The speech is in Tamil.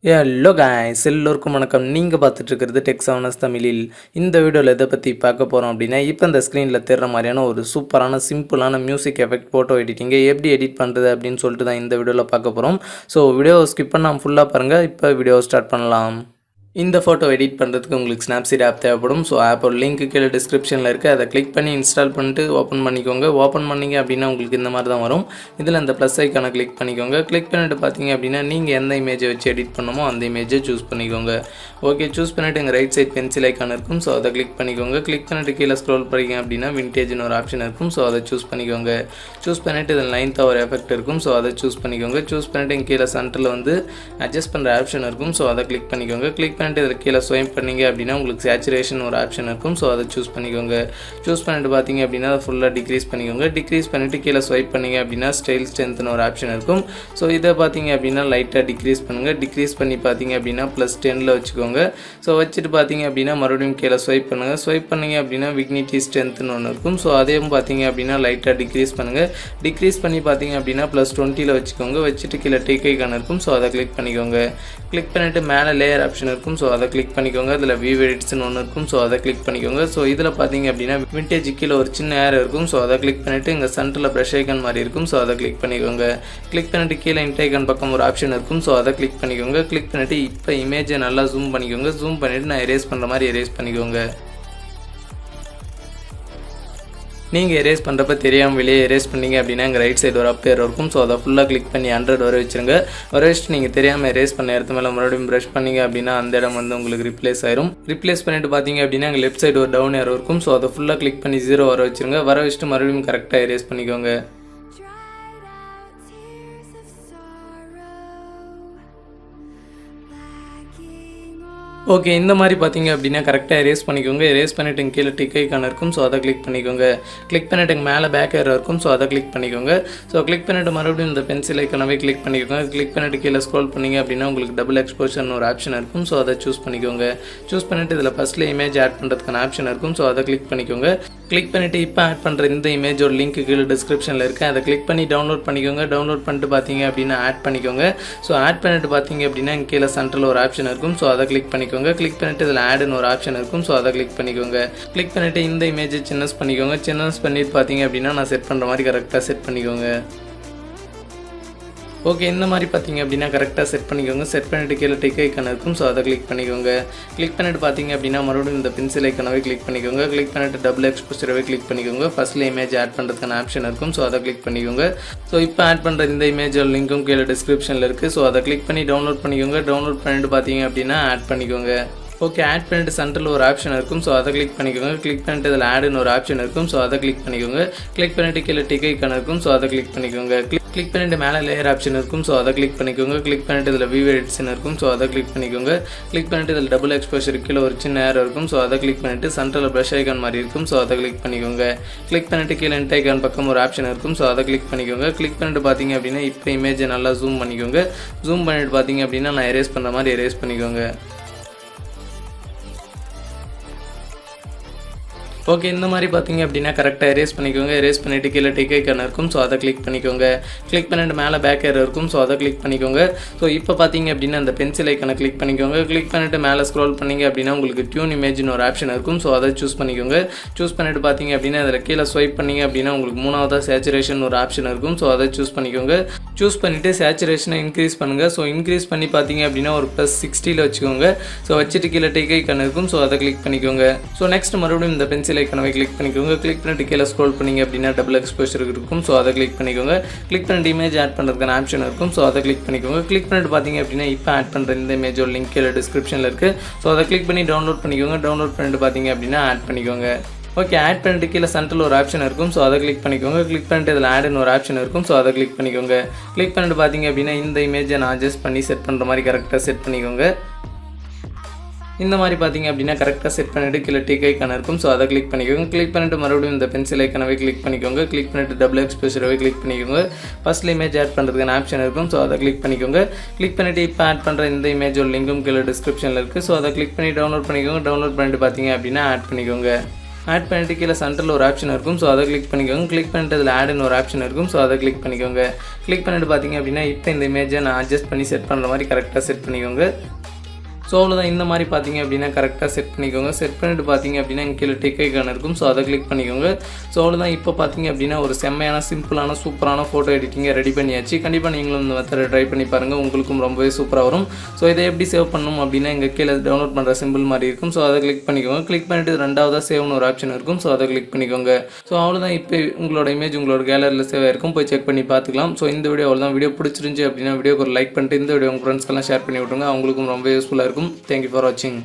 ஹலோ காய்ஸ், எல்லோருக்கும் வணக்கம். நீங்கள் பார்த்துட்டு இருக்கிறது டெக் செவனஸ் தமிழில். இந்த வீடியோவில் எதை பற்றி பார்க்க போகிறோம் அப்படின்னா, இப்போ இந்த ஸ்க்ரீனில் தெரிகிற மாதிரியான ஒரு சூப்பரான சிம்பிளான மியூசிக் எஃபெக்ட் ஃபோட்டோ எடிட்டிங்கை எப்படி எடிட் பண்ணுறது அப்படின்னு சொல்லிட்டு தான் இந்த வீடியோவில் பார்க்க போகிறோம். ஸோ வீடியோவை ஸ்கிப் பண்ணாமல் ஃபுல்லாக பாருங்கள். இப்போ வீடியோவை ஸ்டார்ட் பண்ணலாம். இந்த ஃபோட்டோ எடிட் பண்ணுறதுக்கு உங்களுக்கு Snapseed ஆப் தேவைப்படும். ஸோ ஆப்போட லிங்க் கீழே டிஸ்கிரிப்ஷனில் இருக்குது. அதை கிளிக் பண்ணி இன்ஸ்டால் பண்ணிட்டு ஓப்பன் பண்ணிக்கோங்க. ஓப்பன் பண்ணிங்க அப்படின்னா உங்களுக்கு இந்த மாதிரி தான் வரும். இதில் இந்த ப்ளஸ் ஐக்கானை கிளிக் பண்ணிக்கோங்க. கிளிக் பண்ணிவிட்டு பார்த்தீங்க அப்படின்னா நீங்கள் எந்த இமேஜை வச்சு எடிட் பண்ணணுமோ அந்த இமேஜை சூஸ் பண்ணிக்கோங்க. ஓகே, சூஸ் பண்ணிவிட்டு எங்கள் ரைட் சைட் பென்சில் ஐக்கான் இருக்கும். ஸோ அதை கிளிக் பண்ணிக்கோங்க. கிளிக் பண்ணிவிட்டு கீழே ஸ்க்ரோல் பண்ணிங்க அப்படின்னா விண்டேஜ்னு ஒரு ஆப்ஷன் இருக்கும். ஸோ அதை சூஸ் பண்ணிக்கோங்க. சூஸ் பண்ணிவிட்டு இதில் 9th ஒரு எஃபெக்ட் இருக்கும். ஸோ அதை சூஸ் பண்ணிக்கோங்க. சூஸ் பண்ணிவிட்டு இங்கே கீழே சென்டரில் வந்து அட்ஜஸ்ட் பண்ணுற ஆப்ஷன் இருக்கும். ஸோ அதை கிளிக் பண்ணிக்கோங்க. கிளிக் பண்ணிவிட்டு இதில் கீழே பண்ணீங்க அப்படின்னா உங்களுக்கு சேச்சுரேஷன் ஒரு ஆப்ஷன் இருக்கும். ஸோ அதை சூஸ் பண்ணிக்கோங்க. சூஸ் பண்ணிட்டு பார்த்தீங்க அப்படின்னா அதை ஃபுல்லாக டிக்ரீஸ் பண்ணிக்கோங்க. டிக்ரீஸ் பண்ணிவிட்டு கீழே ஸ்வைப் பண்ணிங்க அப்படின்னா ஸ்டைல் ஸ்ட்ரென்த்னு ஒரு ஆப்ஷன் இருக்கும். ஸோ இதை பார்த்தீங்க அப்படின்னா லைட்டாக டிக்ரீஸ் பண்ணுங்கள். டிக்ரீஸ் பண்ணி பார்த்தீங்க அப்படின்னா +10 வச்சுக்கோங்க. ஸோ வச்சுட்டு பார்த்தீங்க அப்படின்னா மறுபடியும் கீழே ஸ்வைப் பண்ணுங்கள். ஸ்வைப் பண்ணிங்க அப்படின்னா விக்னிட்டி ஸ்ட்ரென்த்னு ஒன்று இருக்கும். ஸோ அதையும் பார்த்தீங்க அப்படின்னா லைட்டாக டிக்ரீஸ் பண்ணுங்கள். டிக்ரீஸ் பண்ணி பார்த்தீங்க அப்படின்னா +20 வச்சுக்கோங்க. வச்சுட்டு கீழே டிக் ஐக்கான் இருக்கும். ஸோ அதை கிளிக் பண்ணிக்கோங்க. கிளிக் பண்ணிவிட்டு மேலே லேயர் ஆப்ஷன் இருக்கும். ஸோ அதை கிளிக் பண்ணிக்கோங்க. அதில் வியூ எடிட்ஸ்னு ஒன்று இருக்கும். ஸோ அதை கிளிக் பண்ணிக்கோங்க. ஸோ இதில் பார்த்தீங்க அப்படின்னா விண்டேஜ் கீழே ஒரு சின்ன ஏர் இருக்கும். ஸோ அதை கிளிக் பண்ணிவிட்டு இங்கே சென்டரில் ப்ரஷ் ஐக்கான் மாதிரி இருக்கும். ஸோ அதை கிளிக் பண்ணிக்கோங்க. கிளிக் பண்ணிவிட்டு கீழே இன்ட் ஐக்கான் பக்கம் ஒரு ஆப்ஷன் இருக்கும். ஸோ அதை கிளிக் பண்ணிக்கோங்க. கிளிக் பண்ணிவிட்டு இப்போ இமேஜை நல்லா ஜூம் பண்ணிக்கோங்க. ஜூம் பண்ணிவிட்டு நான் எரேஸ் பண்ணுற மாதிரி எரேஸ் பண்ணிக்கோங்க. நீங்கள் எரேஸ் பண்ணுறப்ப தெரியாமல் வெளியே எரேஸ் பண்ணிங்க அப்படின்னா எங்கள் ரைட் சைடு ஒரு அப்பேர் இருக்கும். ஸோ அதை ஃபுல்லாக கிளிக் பண்ணி 100 வர வச்சுருங்க. வர வச்சுட்டு நீங்கள் தெரியாமல் எரேஸ் பண்ண இடத்து மேலே மறுபடியும் ப்ரஷ் பண்ணிங்க அப்படின்னா அந்த இடம் வந்து உங்களுக்கு ரிப்ளேஸ் ஆயிரும். ரிப்ளேஸ் பண்ணிட்டு பார்த்தீங்க அப்படின்னா எங்கள் லெஃப்ட் சைடு ஒரு டவுன் ஏரோ இருக்கும். ஸோ அதை ஃபுல்லாக கிளிக் பண்ணி 0 வர வச்சுருங்க. வர வச்சுட்டு மறுபடியும் கரெக்டாக எரேஸ் பண்ணிக்கோங்க. ஓகே, இந்த மாதிரி பார்த்தீங்க அப்படின்னா கரெக்டாக எரேஸ் பண்ணிக்கோங்க. எரேஸ் பண்ணிவிட்டு கீழே டிக் ஐக்கான் இருக்கும். ஸோ அதை கிளிக் பண்ணிக்கோங்க. கிளிக் பண்ணிவிட்டு மேலே பேக் ஏரோ இருக்கும். ஸோ அதை கிளிக் பண்ணிக்கோங்க. ஸோ கிளிக் பண்ணிவிட்டு மறுபடியும் இந்த பென்சில் ஐக்கானவே கிளிக் பண்ணிக்கோங்க. கிளிக் பண்ணிவிட்டு கீழே ஸ்க்ரோல் பண்ணிங்க அப்படின்னா உங்களுக்கு டபுள் எக்ஸ்போஷர்னு ஒரு ஆப்ஷன் இருக்கும். ஸோ அதை சூஸ் பண்ணிக்கோங்க. சூஸ் பண்ணிவிட்டு இதில் ஃபஸ்ட்டில் இமேஜ் ஆட் பண்ணுறதுக்கான ஆப்ஷன் இருக்கும். ஸோ அதை கிளிக் பண்ணிக்கோங்க. கிளிக் பண்ணிவிட்டு இப்போ ஆட் பண்ணுற இந்த இமேஜோட லிங்க் கீழே டிஸ்கிரிப்ஷனில் இருக்குது. அதை கிளிக் பண்ணி டவுன்லோட் பண்ணிக்கோங்க. டவுன்லோட் பண்ணிட்டு பார்த்தீங்க அப்படின்னா ஆட் பண்ணிக்கோங்க. ஸோ ஆட் பண்ணிவிட்டு பார்த்தீங்க அப்படின்னா கீழே சென்டரில் ஒரு ஆப்ஷன் இருக்கும். ஸோ அதை கிளிக் பண்ணிக்கோங்க. கிளிக் பண்ணிட்டு இதில் ஆட்னு ஒரு ஆப்ஷன் இருக்கும். ஸோ அதை கிளிக் பண்ணிக்கோங்க. கிளிக் பண்ணிவிட்டு இந்த இமேஜை சின்னஸ் பண்ணிக்கோங்க. சின்னஸ் பண்ணிட்டு பார்த்தீங்க அப்படின்னா நான் செட் பண்ணுற மாதிரி கரெக்டாக செட் பண்ணிக்கோங்க. ஓகே, இந்த மாதிரி பார்த்தீங்க அப்படின்னா கரெக்டாக செட் பண்ணிக்கோங்க. செட் பண்ணிவிட்டு கீழே டிக் ஐக்கான் இருக்கும். ஸோ அதை கிளிக் பண்ணிக்கோங்க. கிளிக் பண்ணிவிட்டு பார்த்தீங்க அப்படின்னா மறுபடியும் இந்த பென்சில் ஐக்கானவே கிளிக் பண்ணிக்கோங்க. கிளிக் பண்ணிவிட்டு டபுள் எக்ஸ்போஷரவே கிளிக் பண்ணிக்கோங்க. ஃபஸ்ட்டில் இமேஜ் ஆட் பண்ணுறதுக்கான ஆப்ஷன் இருக்கும். ஸோ அதை கிளிக் பண்ணிக்கோங்க. ஸோ இப்போ ஆட் பண்ணுற இந்த இமேஜோட லிங்க்கும் கீழே டிஸ்கிரிப்ஷனில் இருக்குது. ஸோ அதை கிளிக் பண்ணி டவுன்லோட் பண்ணிக்கோங்க. டவுன்லோட் பண்ணிவிட்டு பார்த்தீங்க அப்படின்னா ஆட் பண்ணிக்கோங்க. ஓகே, ஆட் பண்ணிட்டு சென்டரில் ஒரு ஆப்ஷன் இருக்கும். ஸோ அதை கிளிக் பண்ணிக்கோங்க. கிளிக் பண்ணிட்டு இதில் ஆடுன்னு ஒரு ஆப்ஷன் இருக்கும். ஸோ அதை கிளிக் பண்ணிக்கோங்க. கிளிக் பண்ணிவிட்டு கீழே டிக் ஐக்கான் இருக்கும். ஸோ அதை கிளிக் பண்ணிக்கோங்க. கிளிக் பண்ணிவிட்டு மேலே லேயர் ஆப்ஷன் இருக்கும். ஸோ அதை கிளிக் பண்ணிக்கோங்க. கிளிக் பண்ணிவிட்டு இதில் வியூ எடிட்ஸ்னு இருக்கும். ஸோ அதை கிளிக் பண்ணிக்கோங்க. கிளிக் பண்ணிவிட்டு இதில் டபுள் எக்ஸ்போஷர் கீழே ஒரு சின்ன ஏர் இருக்கும். ஸோ அதை கிளிக் பண்ணிவிட்டு சென்டரில் ப்ரஷ் ஐக்கான் மாதிரி இருக்கும். ஸோ அதை கிளிக் பண்ணிக்கோங்க. கிளிக் பண்ணிவிட்டு கீழே இன்ட் ஐக்கான் பக்கம் ஒரு ஆப்ஷன் இருக்கும். ஸோ அதை கிளிக் பண்ணிக்கோங்க. கிளிக் பண்ணிவிட்டு பார்த்தீங்க அப்படின்னா இப்போ இமேஜை நல்லா ஜூம் பண்ணிக்கோங்க. ஜூம் பண்ணிவிட்டு பார்த்தீங்க அப்படின்னா நான் எரேஸ் பண்ணுற மாதிரி எரேஸ் பண்ணிக்கோங்க. ஓகே, இந்த மாதிரி பார்த்தீங்க அப்படின்னா கரெக்டாக எரேஸ் பண்ணிக்கோங்க. எரேஸ் பண்ணிவிட்டு கீழே டிக் ஐக்கான் இருக்கும். ஸோ அதை கிளிக் பண்ணிக்கோங்க. கிளிக் பண்ணிவிட்டு மேலே பேக் ஏரோ இருக்கும். ஸோ அதை கிளிக் பண்ணிக்கோங்க. ஸோ இப்போ பார்த்தீங்க அப்படின்னா அந்த பென்சில் ஐக்கானை கிளிக் பண்ணிக்கோங்க. கிளிக் பண்ணிவிட்டு மேலே ஸ்க்ரோல் பண்ணிங்க அப்படின்னா உங்களுக்கு டியூன் இமேஜ்னு ஒரு ஆப்ஷன் இருக்கும். ஸோ அதை சூஸ் பண்ணிக்கோங்க. சூஸ் பண்ணிவிட்டு பார்த்தீங்க அப்படின்னா அதில் கீழே ஸ்வைப் பண்ணிங்க அப்படின்னா உங்களுக்கு 3வது சேச்சுரேஷன் ஒரு ஆப்ஷன் இருக்கும். ஸோ அதை சூஸ் பண்ணிக்கோங்க. சூஸ் பண்ணிவிட்டு சேச்சுரேஷனை இன்க்ரீஸ் பண்ணுங்கள். ஸோ இன்க்ரீஸ் பண்ணி பார்த்தீங்க அப்படின்னா ஒரு +60 வச்சுக்கோங்க. ஸோ வச்சுட்டு கீழே டிக் ஐக்கான் இருக்கும். ஸோ அதை கிளிக் பண்ணிக்கோங்க. ஸோ நெக்ஸ்ட் மறுபடியும் இந்த பென்சில் ஐக்கானவை கிளிக் பண்ணிக்கோங்க. கிளிக் பண்ணிட்டு கீழே ஸ்க்ரோல் பண்ணிங்க அப்படின்னா டபுள் எக்ஸ்போஷர் இருக்கும். ஸோ அதை கிளிக் பண்ணிக்கோங்க. கிளிக் பண்ணிட்டு இமேஜ் ஆட் பண்ணுறதுக்கான ஆப்ஷன் இருக்கும். ஸோ அதை கிளிக் பண்ணிக்கோங்க. கிளிக் பண்ணிட்டு பார்த்தீங்க அப்படின்னா இப்போ ஆட் பண்ணுற இந்த இமேஜோட லிங்க் கீழே டிஸ்கிரிப்ஷனில் இருக்குது. ஸோ அதை கிளிக் பண்ணி டவுன்லோட் பண்ணிக்கோங்க. டவுன்லோட் பண்ணிட்டு பார்த்தீங்க அப்படின்னா ஆட் பண்ணிக்கோங்க. ஓகே, ஆட் பண்ணிட்டு கீழே சென்டரில் ஒரு ஆப்ஷன் இருக்கும். ஸோ அதை கிளிக் பண்ணிக்கோங்க. கிளிக் பண்ணிட்டு இதில் ஆடுன்னு ஒரு ஆப்ஷன் இருக்கும். ஸோ அதை கிளிக் பண்ணிக்கோங்க. கிளிக் பண்ணிட்டு பார்த்தீங்க அப்படின்னா இந்த இமேஜை நான் அட்ஜஸ்ட் பண்ணி செட் பண்ணுற மாதிரி கரெக்டாக செட் பண்ணிக்கோங்க. இந்த மாதிரி பார்த்தீங்க அப்படின்னா கரெக்டாக செட் பண்ணிவிட்டு கீழே டிக் ஐக்கான் இருக்கும். ஸோ அதை கிளிக் பண்ணிக்கோங்க. கிளிக் பண்ணிவிட்டு மறுபடியும் இந்த பென்சில் ஐக்கானவே கிளிக் பண்ணிக்கோங்க. கிளிக் பண்ணிவிட்டு டபுள் எக்ஸ்போஷரவே கிளிக் பண்ணிக்கோங்க. ஃபஸ்ட்டில் இமேஜ் ஆட் பண்ணுறதுக்கான ஆப்ஷன் இருக்கும். ஸோ அதை கிளிக் பண்ணிக்கோங்க. கிளிக் பண்ணிவிட்டு இப்போ ஆட் பண்ணுற இந்த இமேஜோட லிங்க்கும் கீழே டிஸ்கிரிப்ஷனில் இருக்குது. ஸோ அதை கிளிக் பண்ணி டவுன்லோட் பண்ணிக்கோங்க. டவுன்லோட் பண்ணிட்டு பார்த்தீங்க அப்படின்னா ஆட் பண்ணிக்கோங்க. ஆட் பண்ணிட்டு கீழே சென்டரில் ஒரு ஆப்ஷன் இருக்கும். ஸோ அதை கிளிக் பண்ணிக்கோங்க. கிளிக் பண்ணிட்டு அதில் ஆடுன்னு ஒரு ஆப்ஷன் இருக்கும். ஸோ அதை கிளிக் பண்ணிக்கோங்க. கிளிக் பண்ணிட்டு பார்த்தீங்க அப்படின்னா இப்போ இந்த இமேஜை நான் அட்ஜஸ்ட் பண்ணி செட் பண்ணுற மாதிரி கரெக்டாக செட் பண்ணிக்கோங்க. ஸோ அவ்வளோதான். இந்த மாதிரி பார்த்தீங்க அப்படின்னா கரெக்டாக செட் பண்ணிக்கோங்க. செட் பண்ணிட்டு பார்த்தீங்க அப்படின்னா இங்கே கீழே டிக் ஐக்கான் இருக்கும். ஸோ அதை கிளிக் பண்ணிக்கோங்க. ஸோ அவ்வளோதான். இப்போ பார்த்தீங்க அப்படின்னா ஒரு செம்மையான சிம்பிளான சூப்பரான ஃபோட்டோ எடிட்டிங்கை ரெடி பண்ணியாச்சு. கண்டிப்பாக நீங்களும் இந்த மெத்தடை ட்ரை பண்ணி பாருங்கள். உங்களுக்கும் ரொம்பவே சூப்பராக வரும். ஸோ இதை எப்படி சேவ் பண்ணணும் அப்படின்னா இங்கே கீழே டவுன்லோட் பண்ணுற சிம்பிள் மாதிரி இருக்கும். ஸோ அதை கிளிக் பண்ணிக்கோங்க. கிளிக் பண்ணிட்டு ரெண்டாவதாக சேவ்னு ஒரு ஆப்ஷன் இருக்கும். ஸோ அதை கிளிக் பண்ணிக்கோங்க. ஸோ அவ்வளோதான். இப்போ உங்களோட இமேஜ் உங்களோட கேலரியில் சேவ் ஆயிருக்கும். போய் செக் பண்ணி பார்த்துக்கலாம். ஸோ இந்த வீடியோ அவ்வளோதான். வீடியோ பிடிச்சிருந்துச்சி அப்படின்னா வீடியோக்கு ஒரு லைக் பண்ணிட்டு இந்த வீடியோ உங்கள் ஃப்ரெண்ட்ஸ்க்கெல்லாம் ஷேர் பண்ணி விட்ருங்க. அவங்களுக்கும் ரொம்ப யூஸ்ஃபுல்லாக இருக்கும். தேங்க்யூ ஃபார் வாட்சிங்.